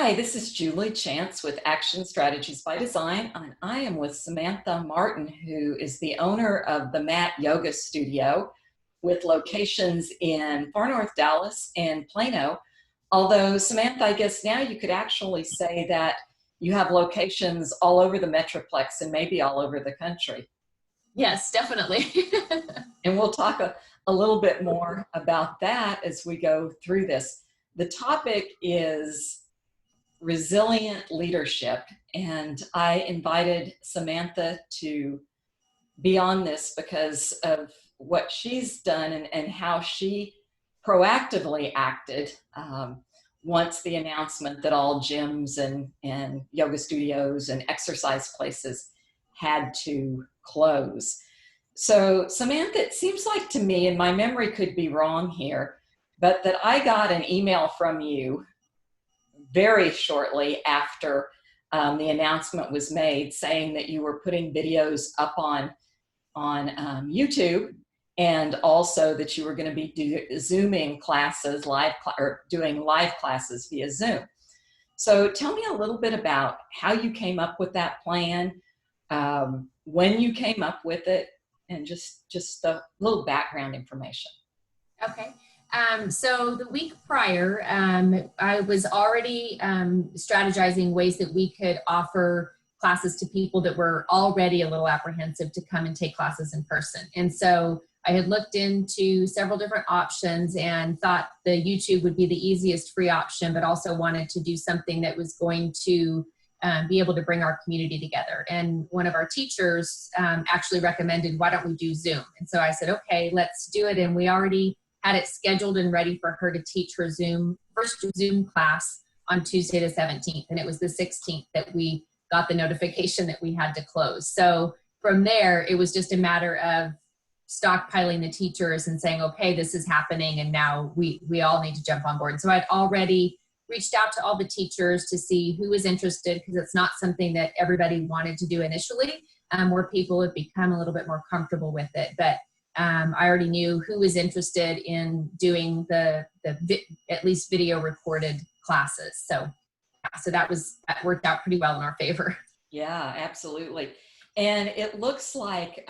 Hi, this is Julie Chance with Action Strategies by Design, and I am with Samantha Martin, who is the owner of the Mat Yoga Studio with locations in far north Dallas and Plano. Although, Samantha, I guess now you could actually say that you have locations all over the Metroplex and maybe all over the country. Yes, definitely. And we'll talk a little bit more about that as we go through this. The topic is resilient leadership, and I invited Samantha to be on this because of what she's done and how she proactively acted once the announcement that all gyms and yoga studios and exercise places had to close. So Samantha, it seems like to me, and my memory could be wrong here, but that I got an email from you very shortly after the announcement was made, saying that you were putting videos up on YouTube, and also that you were going to be Zooming classes, doing live classes via Zoom. So tell me a little bit about how you came up with that plan, when you came up with it, and just a little background information. Okay. So the week prior, I was already strategizing ways that we could offer classes to people that were already a little apprehensive to come and take classes in person. And so I had looked into several different options and thought the YouTube would be the easiest free option, but also wanted to do something that was going to be able to bring our community together. And one of our teachers actually recommended, why don't we do Zoom? And so I said, okay, let's do it. And we already had it scheduled and ready for her to teach her first Zoom class on Tuesday the 17th. And it was the 16th that we got the notification that we had to close. So from there, it was just a matter of stockpiling the teachers and saying, okay, this is happening. And now we all need to jump on board. So I'd already reached out to all the teachers to see who was interested, because it's not something that everybody wanted to do initially, where people have become a little bit more comfortable with it. But I already knew who was interested in doing the at least video recorded classes. So that worked out pretty well in our favor. Yeah, absolutely. And it looks like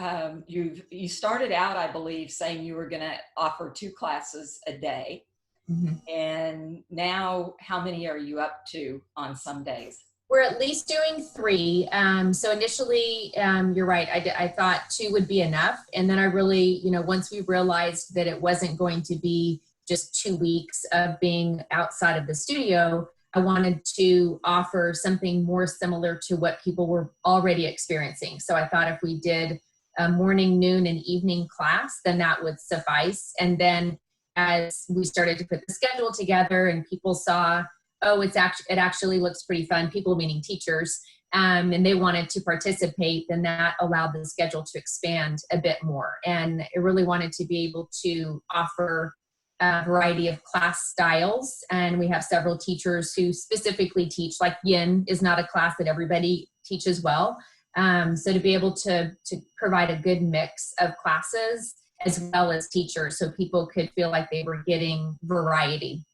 you started out, I believe, saying you were going to offer 2 classes a day. Mm-hmm. And now how many are you up to on some days? We're at least doing 3. So initially, you're right. I thought 2 would be enough. And then I really, once we realized that it wasn't going to be just 2 weeks of being outside of the studio, I wanted to offer something more similar to what people were already experiencing. So I thought if we did a morning, noon, and evening class, then that would suffice. And then as we started to put the schedule together and people saw, oh, it actually looks pretty fun, people meaning teachers, and they wanted to participate, then that allowed the schedule to expand a bit more. And I really wanted to be able to offer a variety of class styles. And we have several teachers who specifically teach, like Yin is not a class that everybody teaches well. So to be able to provide a good mix of classes as well as teachers, so people could feel like they were getting variety,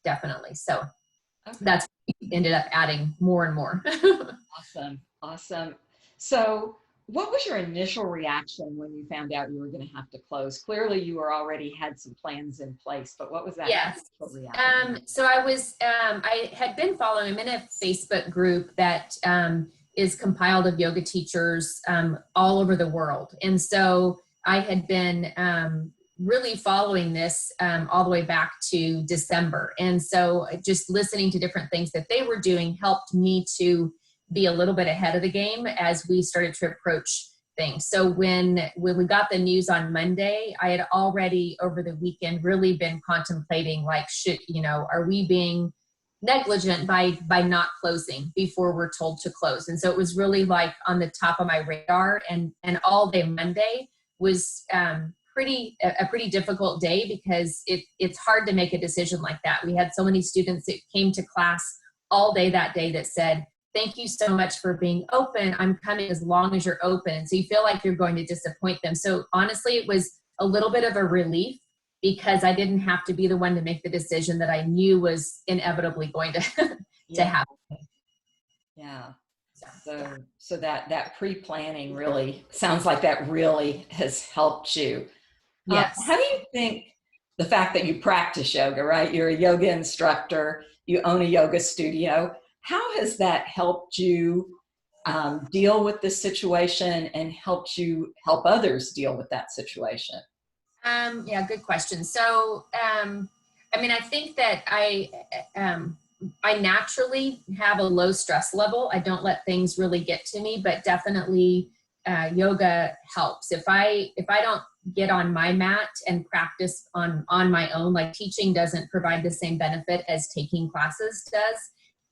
definitely. So okay. That's what we ended up adding more and more. Awesome. So what was your initial reaction when you found out you were going to have to close? Clearly you already had some plans in place, but what was that initial reaction? So I had been following, I'm in a Facebook group that is compiled of yoga teachers all over the world. And so I had been really following this all the way back to December. And so just listening to different things that they were doing helped me to be a little bit ahead of the game as we started to approach things. So when we got the news on Monday, I had already over the weekend really been contemplating, like, are we being negligent by not closing before we're told to close? And so it was really like on the top of my radar, and all day Monday was a pretty difficult day, because it's hard to make a decision like that. We had so many students that came to class all day that day that said, thank you so much for being open. I'm coming as long as you're open. So you feel like you're going to disappoint them. So honestly, it was a little bit of a relief, because I didn't have to be the one to make the decision that I knew was inevitably going to to Yeah. have. Yeah. Yeah. So that pre-planning really sounds like that really has helped you. Yes. How do you think the fact that you practice yoga, right? You're a yoga instructor, you own a yoga studio. How has that helped you deal with this situation and helped you help others deal with that situation? Yeah, good question. So, I mean, I think that I naturally have a low stress level. I don't let things really get to me, but definitely yoga helps. If I don't get on my mat and practice on my own, like teaching doesn't provide the same benefit as taking classes does.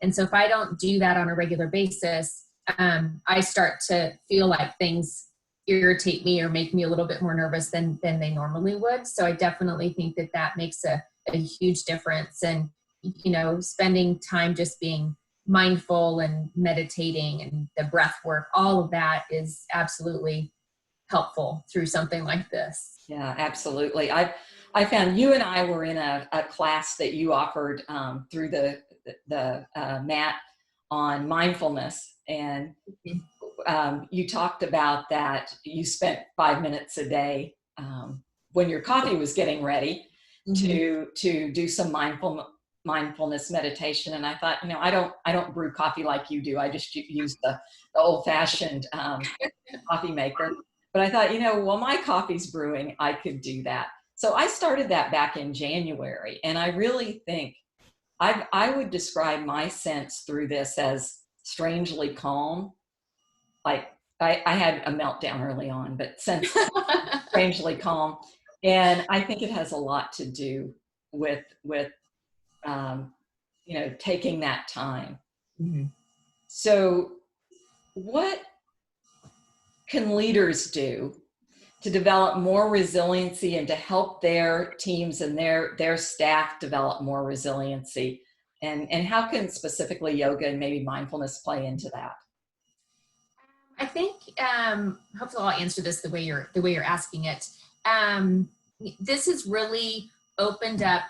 And so if I don't do that on a regular basis, I start to feel like things irritate me or make me a little bit more nervous than they normally would. So I definitely think that that makes a huge difference. And, you know, spending time just being mindful and meditating and the breath work, all of that is absolutely helpful through something like this. Yeah, absolutely. I found you and I were in a class that you offered through the mat on mindfulness, and you talked about that you spent 5 minutes a day when your coffee was getting ready to do some mindfulness meditation. And I thought, you know, I don't brew coffee like you do. I just use the old fashioned coffee maker. But I thought, you know, while my coffee's brewing, I could do that. So I started that back in January, and I really think I would describe my sense through this as strangely calm. Like I had a meltdown early on, but since strangely calm. And I think it has a lot to do with um, you know, taking that time. Mm-hmm. So what can leaders do to develop more resiliency and to help their teams and their staff develop more resiliency? And how can specifically yoga and maybe mindfulness play into that? I think hopefully I'll answer this the way you're asking it. Um, this has really opened up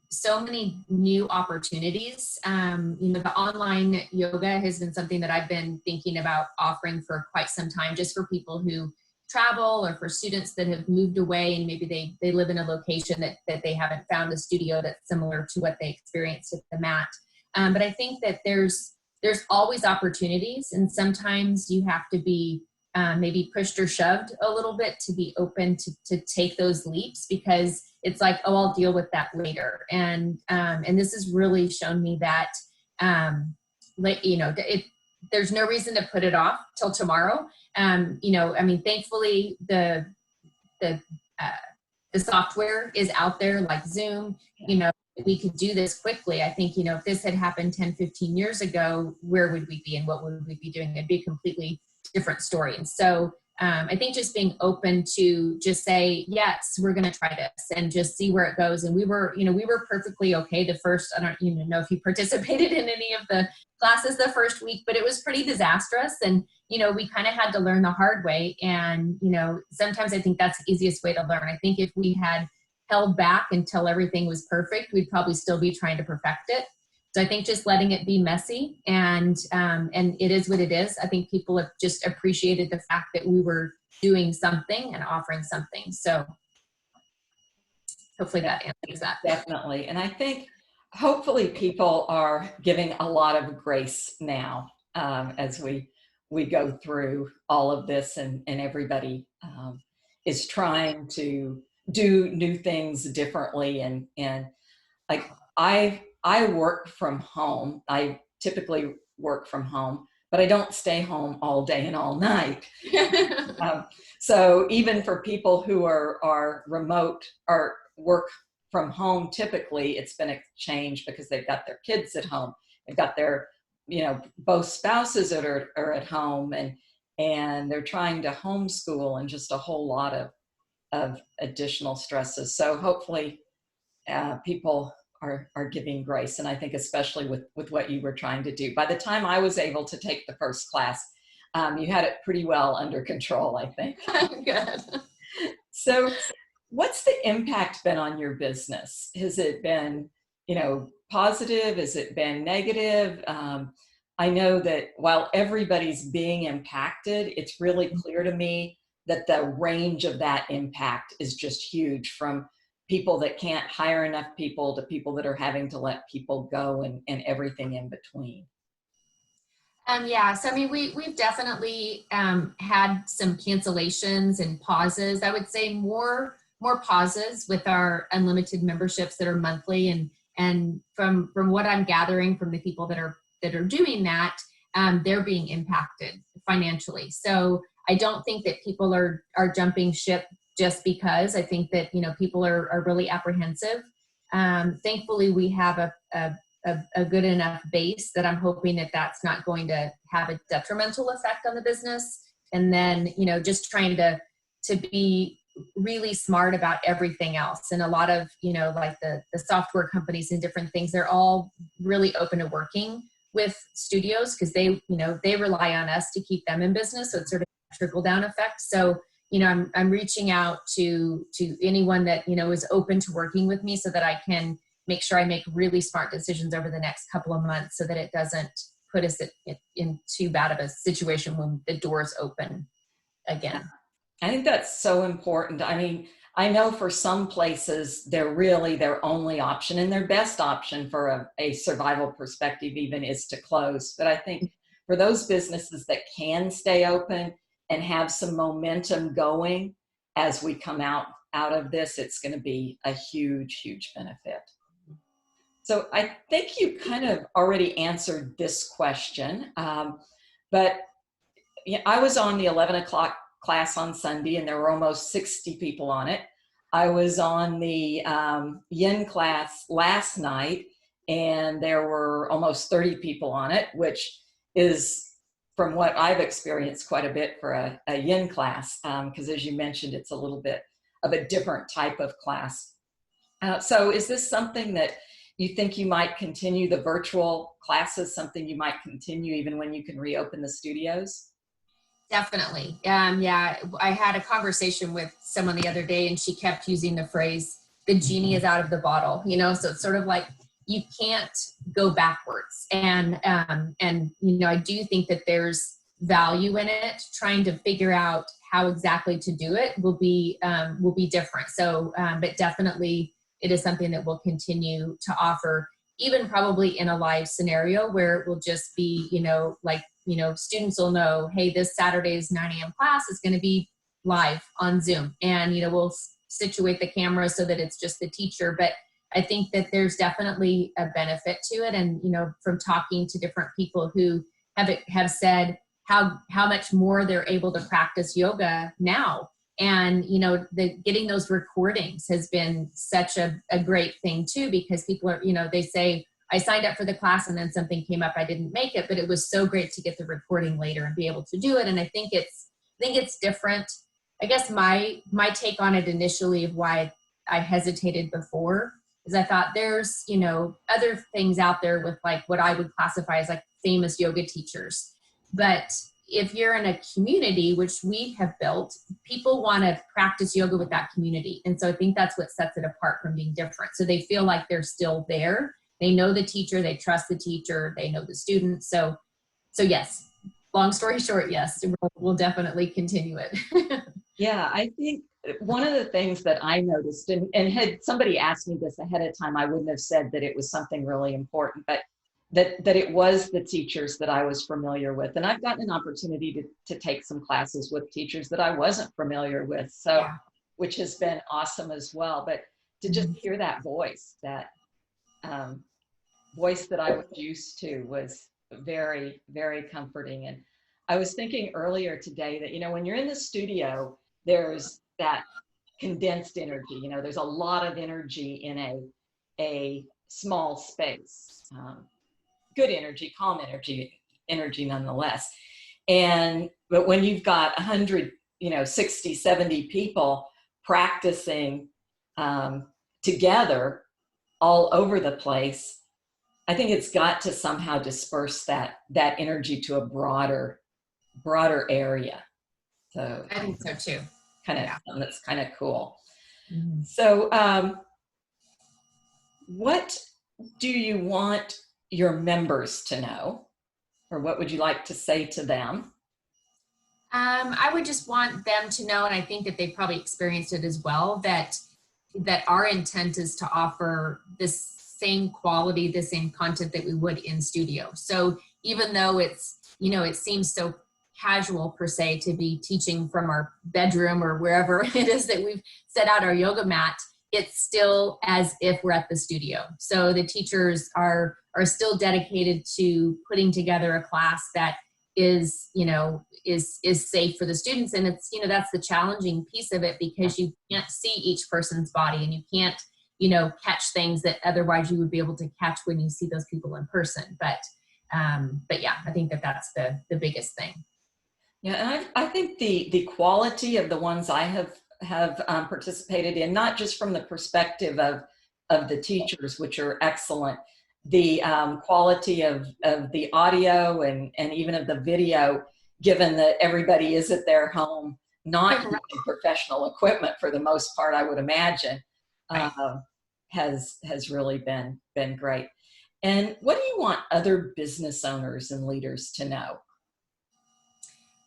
so many new opportunities. You know, the online yoga has been something that I've been thinking about offering for quite some time, just for people who travel or for students that have moved away and maybe they live in a location that they haven't found a studio that's similar to what they experienced at the mat. But I think that there's always opportunities, and sometimes you have to be maybe pushed or shoved a little bit to be open to take those leaps, because it's like, oh, I'll deal with that later. And this has really shown me that you know, there's no reason to put it off till tomorrow. You know, I mean, thankfully the uh, the software is out there, like Zoom. You know, we could do this quickly. I think, you know, if this had happened 10, 15 years ago, where would we be and what would we be doing? It'd be a completely different story. And so I think just being open to just say, yes, we're going to try this and just see where it goes. And we were perfectly okay the first, I don't even know if you participated in any of the classes the first week, but it was pretty disastrous. And, you know, we kind of had to learn the hard way. And, you know, sometimes I think that's the easiest way to learn. I think if we had held back until everything was perfect, we'd probably still be trying to perfect it. So I think just letting it be messy and it is what it is. I think people have just appreciated the fact that we were doing something and offering something. So hopefully that answers that. Definitely. And I think hopefully people are giving a lot of grace now as we go through all of this, and everybody is trying to do new things differently. And like I work from home. I typically work from home, but I don't stay home all day and all night. So even for people who are remote or work from home, typically it's been a change because they've got their kids at home. They've got their, you know, both spouses that are at home, and they're trying to homeschool, and just a whole lot of additional stresses. So hopefully people are giving grace. And I think especially with what you were trying to do. By the time I was able to take the first class, you had it pretty well under control, I think. Good. So what's the impact been on your business? Has it been positive? Has it been negative? I know that while everybody's being impacted, it's really clear to me that the range of that impact is just huge, from people that can't hire enough people to people that are having to let people go, and everything in between. Yeah, so I mean, we've definitely had some cancellations and pauses. I would say more pauses with our unlimited memberships that are monthly, and from what I'm gathering from the people that are doing that, they're being impacted financially. So I don't think that people are jumping ship just because. I think that people are really apprehensive. Thankfully, we have a good enough base that I'm hoping that that's not going to have a detrimental effect on the business. And then, just trying to be really smart about everything else. And a lot of, like the software companies and different things, they're all really open to working with studios because they rely on us to keep them in business. So it's sort of a trickle down effect. So, I'm reaching out to anyone that, is open to working with me so that I can make sure I make really smart decisions over the next couple of months so that it doesn't put us in too bad of a situation when the doors open again. I think that's so important. I mean, I know for some places, they're really their only option, and their best option for a survival perspective even is to close. But I think for those businesses that can stay open and have some momentum going as we come out of this, it's going to be a huge, huge benefit. So I think you kind of already answered this question, but I was on the 11 o'clock class on Sunday, and there were almost 60 people on it. I was on the yin class last night, and there were almost 30 people on it, which is, from what I've experienced, quite a bit for a yin class, because as you mentioned, it's a little bit of a different type of class. So is this something that you think you might continue, the virtual classes, something you might continue even when you can reopen the studios? Definitely. Yeah, I had a conversation with someone the other day, and she kept using the phrase, the genie is out of the bottle, so it's sort of like you can't go backwards. And I do think that there's value in it. Trying to figure out how exactly to do it will be different. So, but definitely it is something that we'll continue to offer, even probably in a live scenario where it will just be, students will know, hey, this Saturday's 9 a.m. class is going to be live on Zoom. And, we'll situate the camera so that it's just the teacher. But I think that there's definitely a benefit to it. And, from talking to different people who have said how much more they're able to practice yoga now. And, getting those recordings has been such a great thing too, because people are, they say, I signed up for the class and then something came up, I didn't make it, but it was so great to get the recording later and be able to do it. And I think it's different. I guess my take on it initially of why I hesitated before is I thought there's, other things out there with like what I would classify as like famous yoga teachers. But if you're in a community, which we have built, people want to practice yoga with that community. And so I think that's what sets it apart from being different. So they feel like they're still there. They know the teacher, they trust the teacher, they know the student. So yes, long story short, yes, we'll definitely continue it. Yeah, I think one of the things that I noticed, and had somebody asked me this ahead of time, I wouldn't have said that it was something really important, but that it was the teachers that I was familiar with. And I've gotten an opportunity to take some classes with teachers that I wasn't familiar with, so yeah, which has been awesome as well. But to just hear that voice, that voice that I was used to, was very, very comforting. And I was thinking earlier today that, when you're in the studio, there's that condensed energy, there's a lot of energy in a small space. Good energy, calm energy nonetheless. But when you've got 100, 60, 70 people practicing together all over the place, I think it's got to somehow disperse that energy to a broader area. So I think so too. That's kind of cool. Mm-hmm. So what do you want your members to know, or what would you like to say to them? I would just want them to know, and I think that they've probably experienced it as well, that our intent is to offer this same quality, the same content that we would in studio. So even though it's, it seems so casual per se to be teaching from our bedroom or wherever it is that we've set out our yoga mat, it's still as if we're at the studio. So the teachers are still dedicated to putting together a class that is, is safe for the students. And it's, that's the challenging piece of it, because you can't see each person's body, and you can't, catch things that otherwise you would be able to catch when you see those people in person. But yeah, I think that that's the biggest thing. Yeah, and I think the quality of the ones I have participated in, not just from the perspective of the teachers, which are excellent, the quality of the audio and even of the video, given that everybody is at their home, not using professional equipment for the most part, I would imagine, has really been great. And what do you want other business owners and leaders to know?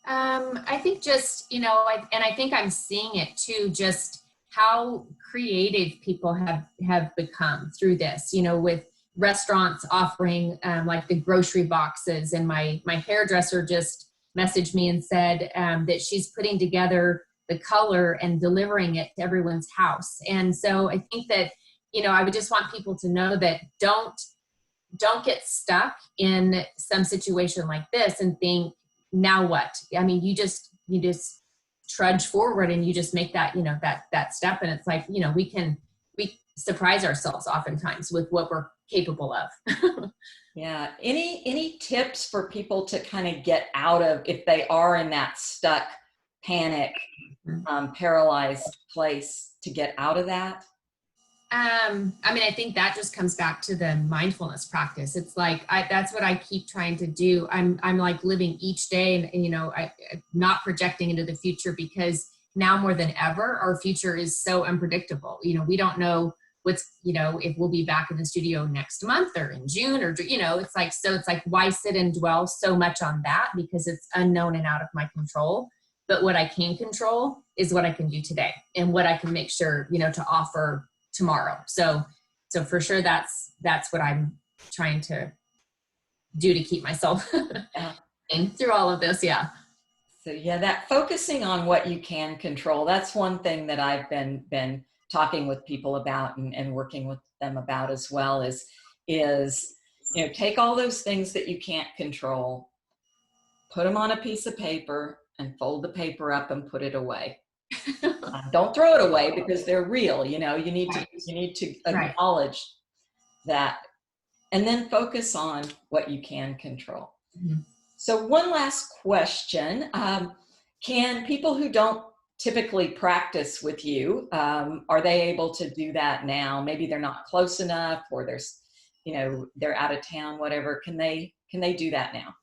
I think just, and I think I'm seeing it too, just how creative people have become through this, with restaurants offering like the grocery boxes. And my hairdresser just messaged me and said that she's putting together the color and delivering it to everyone's house. And so I think that, I would just want people to know that don't get stuck in some situation like this and think, now what? I mean, you just trudge forward and you just make that, that step. And it's like, we surprise ourselves oftentimes with what we're capable of. Yeah. Any tips for people to kind of get out of, if they are in that stuck, panic, paralyzed place, to get out of that? I mean, I think that just comes back to the mindfulness practice. It's like, that's what I keep trying to do. I'm like living each day and I'm not projecting into the future, because now more than ever, our future is so unpredictable. We don't know what's, if we'll be back in the studio next month or in June or, it's like, why sit and dwell so much on that? Because it's unknown and out of my control. But what I can control is what I can do today and what I can make sure, to offer tomorrow. So for sure, that's what I'm trying to do to keep myself in through all of this. Yeah. So yeah, that focusing on what you can control, that's one thing that I've been talking with people about and working with them about as well, is take all those things that you can't control, put them on a piece of paper and fold the paper up and put it away. Don't throw it away, because they're real. You need to acknowledge that, and then focus on what you can control. Mm-hmm. So one last question. Can people who don't typically practice with you, are they able to do that now? Maybe they're not close enough, or they're out of town, whatever. Can they do that now?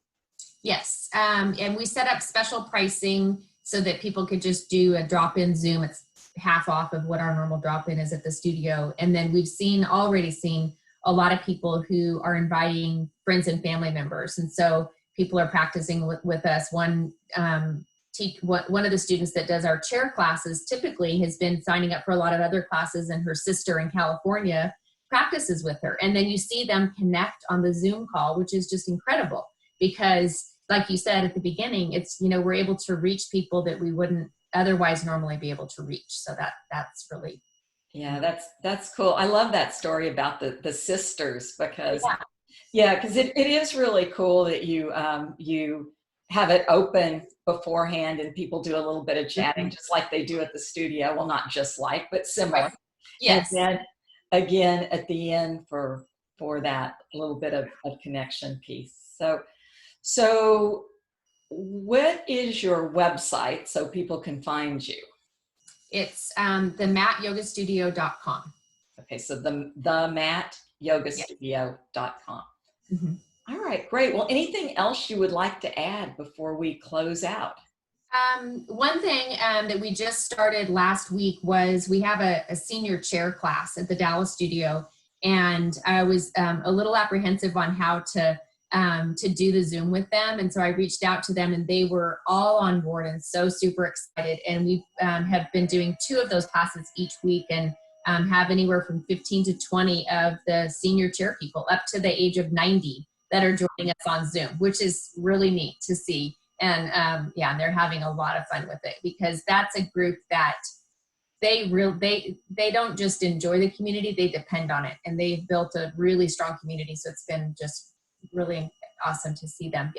Yes. And we set up special pricing so that people could just do a drop-in Zoom. It's half off of what our normal drop-in is at the studio. And then we've already seen a lot of people who are inviting friends and family members. And so people are practicing with us. One of the students that does our chair classes typically has been signing up for a lot of other classes, and her sister in California practices with her. And then you see them connect on the Zoom call, which is just incredible, because like you said at the beginning, it's, we're able to reach people that we wouldn't otherwise normally be able to reach. So that's really. Yeah, that's cool. I love that story about the sisters, because it is really cool that you have it open beforehand and people do a little bit of chatting, just like they do at the studio. Well, not just like, but similar. Right. Yes. And then again at the end for that little bit of connection piece. So what is your website so people can find you? It's thematyogastudio.com. Okay, so the matyogastudio.com. Mm-hmm. All right, great. Well, anything else you would like to add before we close out? One thing that we just started last week was we have a senior chair class at the Dallas studio. And I was a little apprehensive on how to do the Zoom with them. And so I reached out to them and they were all on board and so super excited. And we have been doing 2 of those classes each week and have anywhere from 15 to 20 of the senior chair people up to the age of 90 that are joining us on Zoom, which is really neat to see. And yeah, and they're having a lot of fun with it because that's a group that they don't just enjoy the community, they depend on it. And they've built a really strong community. So it's been just really awesome to see them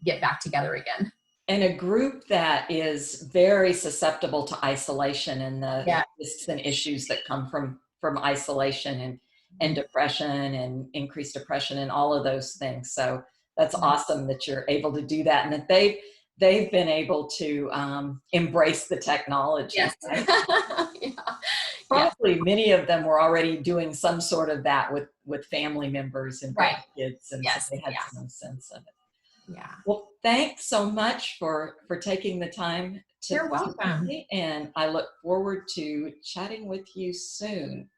get back together again. And a group that is very susceptible to isolation and the risks and issues that come from isolation and depression and increased depression and all of those things. So that's awesome that you're able to do that and that they've been able to embrace the technology. Yes. Right? Yeah. Probably many of them were already doing some sort of that with family members and kids, and so they had some sense of it. Yeah. Well, thanks so much for taking the time to You're welcome. and I look forward to chatting with you soon.